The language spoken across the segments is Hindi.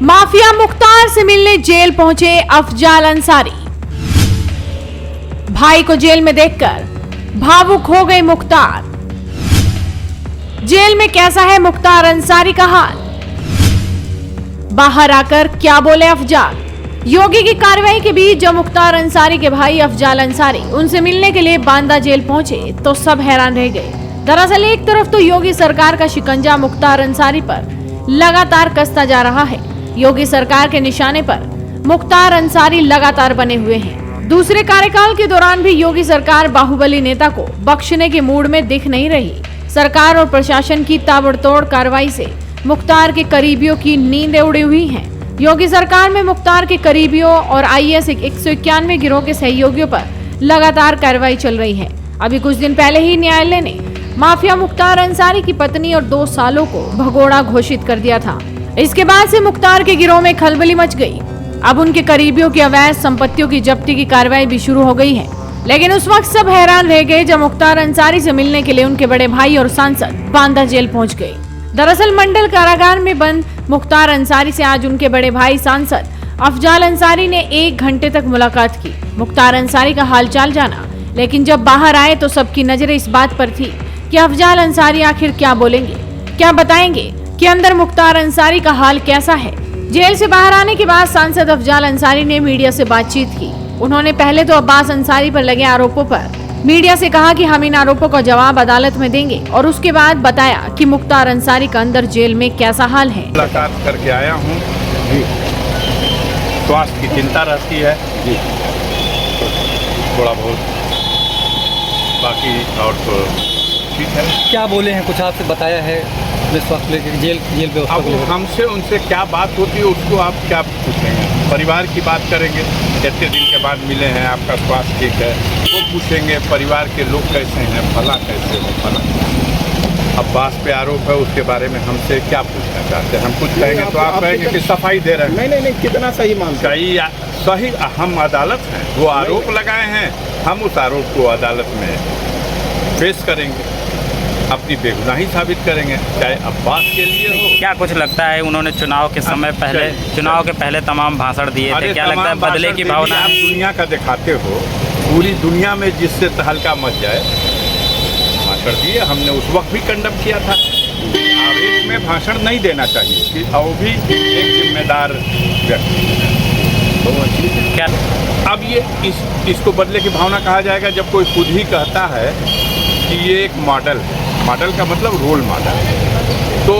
माफिया मुख्तार से मिलने जेल पहुंचे अफजाल अंसारी। भाई को जेल में देखकर भावुक हो गए मुख्तार। जेल में कैसा है मुख्तार अंसारी का हाल, बाहर आकर क्या बोले अफजाल। योगी की कार्रवाई के बीच जब मुख्तार अंसारी के भाई अफजाल अंसारी उनसे मिलने के लिए बांदा जेल पहुंचे तो सब हैरान रह गए। दरअसल एक तरफ तो योगी सरकार का शिकंजा मुख्तार अंसारी पर लगातार कसता जा रहा है। योगी सरकार के निशाने पर मुख्तार अंसारी लगातार बने हुए हैं। दूसरे कार्यकाल के दौरान भी योगी सरकार बाहुबली नेता को बख्शने के मूड में दिख नहीं रही। सरकार और प्रशासन की ताबड़तोड़ कार्रवाई से मुख्तार के करीबियों की नींदें उड़ी हुई हैं। योगी सरकार में मुख्तार के करीबियों और IAS 191 गिरोह के सहयोगियों पर लगातार कार्रवाई चल रही है। अभी कुछ दिन पहले ही न्यायालय ने माफिया मुख्तार अंसारी की पत्नी और 2 सालों को भगोड़ा घोषित कर दिया था। इसके बाद से मुख्तार के गिरोह में खलबली मच गई। अब उनके करीबियों की अवैध संपत्तियों की जब्ती की कार्रवाई भी शुरू हो गई है। लेकिन उस वक्त सब हैरान रह गए जब मुख्तार अंसारी से मिलने के लिए उनके बड़े भाई और सांसद बांदा जेल पहुंच गए। दरअसल मंडल कारागार में बंद मुख्तार अंसारी से आज उनके बड़े भाई सांसद अफजाल अंसारी ने 1 घंटे तक मुलाकात की, मुख्तार अंसारी का हालचाल जाना। लेकिन जब बाहर आए तो सबकी नजरें इस बात पर थी कि अफजाल अंसारी आखिर क्या बोलेंगे, क्या बताएंगे कि अंदर मुख्तार अंसारी का हाल कैसा है। जेल से बाहर आने के बाद सांसद अफजाल अंसारी ने मीडिया से बातचीत की। उन्होंने पहले तो अब्बास अंसारी पर लगे आरोपों पर मीडिया से कहा कि हम इन आरोपों का जवाब अदालत में देंगे और उसके बाद बताया कि मुख्तार अंसारी का अंदर जेल में कैसा हाल है। मुलाकात करके आया हूँ, स्वास्थ्य की चिंता रहती है जी, थोड़ा बहुत, बाकी और तो ठीक है। क्या बोले हैं, कुछ आपसे बताया है स्वास्थ्य लेकर जेल व्यवस्था? अब हमसे उनसे क्या बात होती है उसको आप क्या पूछेंगे? परिवार की बात करेंगे, कितने दिन के बाद मिले हैं, आपका स्वास्थ्य ठीक है, वो पूछेंगे। परिवार के लोग कैसे हैं, फला कैसे हो, फला। अब्बास पे आरोप है, उसके बारे में हमसे क्या पूछना चाहते हैं? हम कुछ कहेंगे तो आप कहेंगे कि सफाई दे रहे हैं। नहीं, कितना सही मानते हैं? सही, हम अदालत हैं, वो आरोप लगाए हैं, हम उस आरोप को अदालत में पेश करेंगे, अपनी बेगुनाही साबित करेंगे, चाहे अब्बास के लिए हो। क्या कुछ लगता है उन्होंने चुनाव के पहले तमाम भाषण दिए थे, क्या लगता है बदले की भावना? आप दुनिया का दिखाते हो, पूरी दुनिया में जिससे तहलका मच जाए भाषण दिए। हमने उस वक्त भी कंडम किया था। आवेश में भाषण नहीं देना चाहिए कि वो भी एक जिम्मेदार व्यक्ति है। क्या अब ये इसको बदले की भावना कहा जाएगा जब कोई खुद ही कहता है कि ये एक मॉडल है। मॉडल का मतलब रोल मॉडल। तो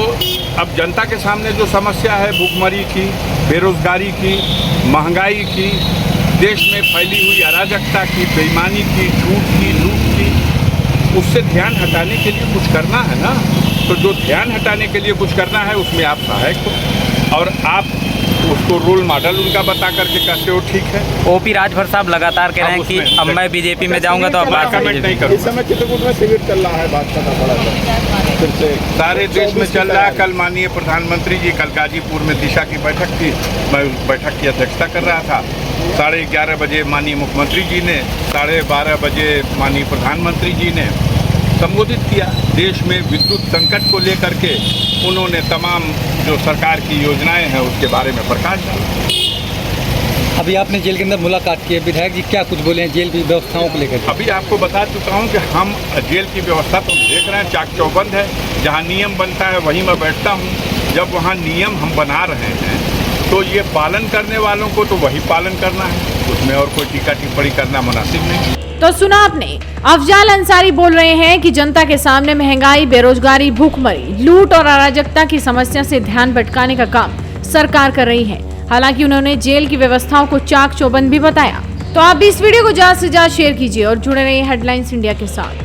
अब जनता के सामने जो समस्या है भूखमरी की, बेरोजगारी की, महंगाई की, देश में फैली हुई अराजकता की, बेईमानी की, झूठ की, लूट की, उससे ध्यान हटाने के लिए कुछ करना है ना। तो जो ध्यान हटाने के लिए कुछ करना है उसमें आप सहायक हो और आप उसको रोल मॉडल उनका बता करके कहते हो ठीक है। OP राजभर साहब लगातार कह रहे हैं कि अब मैं बीजेपी में जाऊंगा तो अब बात कमेंट नहीं करूँगा। इस समय चित्रकूट में शिविर चल रहा है, बात करना पड़ा फिर से सारे देश में चल रहा है। कल माननीय प्रधानमंत्री जी, कल गाजीपुर में दिशा की बैठक थी, मैं उस बैठक की अध्यक्षता कर रहा था। 11:30 बजे माननीय मुख्यमंत्री जी ने, 12:30 बजे माननीय प्रधानमंत्री जी ने संबोधित किया। देश में विद्युत संकट को लेकर के उन्होंने तमाम जो सरकार की योजनाएं हैं उसके बारे में प्रकाश डाला। अभी आपने जेल के अंदर मुलाकात की है, विधायक जी क्या कुछ बोले हैं जेल की व्यवस्थाओं को लेकर? अभी आपको बता चुका हूं कि हम जेल की व्यवस्था तो देख रहे हैं, चाक चौबंद है। जहां नियम बनता है वहीं मैं बैठता हूं। जब वहां नियम हम बना रहे हैं तो ये पालन करने वालों को तो वही पालन करना है, उसमें और कोई टीका टिप्पणी करना मुनासिब नहीं। तो सुना आपने, अफजाल अंसारी बोल रहे हैं कि जनता के सामने महंगाई, बेरोजगारी, भूखमरी, लूट और अराजकता की समस्या से ध्यान भटकाने का काम सरकार कर रही है। हालांकि उन्होंने जेल की व्यवस्थाओं को चाक चौबंद भी बताया। तो आप भी इस वीडियो को ज्यादा से ज्यादा शेयर कीजिए और जुड़े रहिए हेडलाइंस इंडिया के साथ।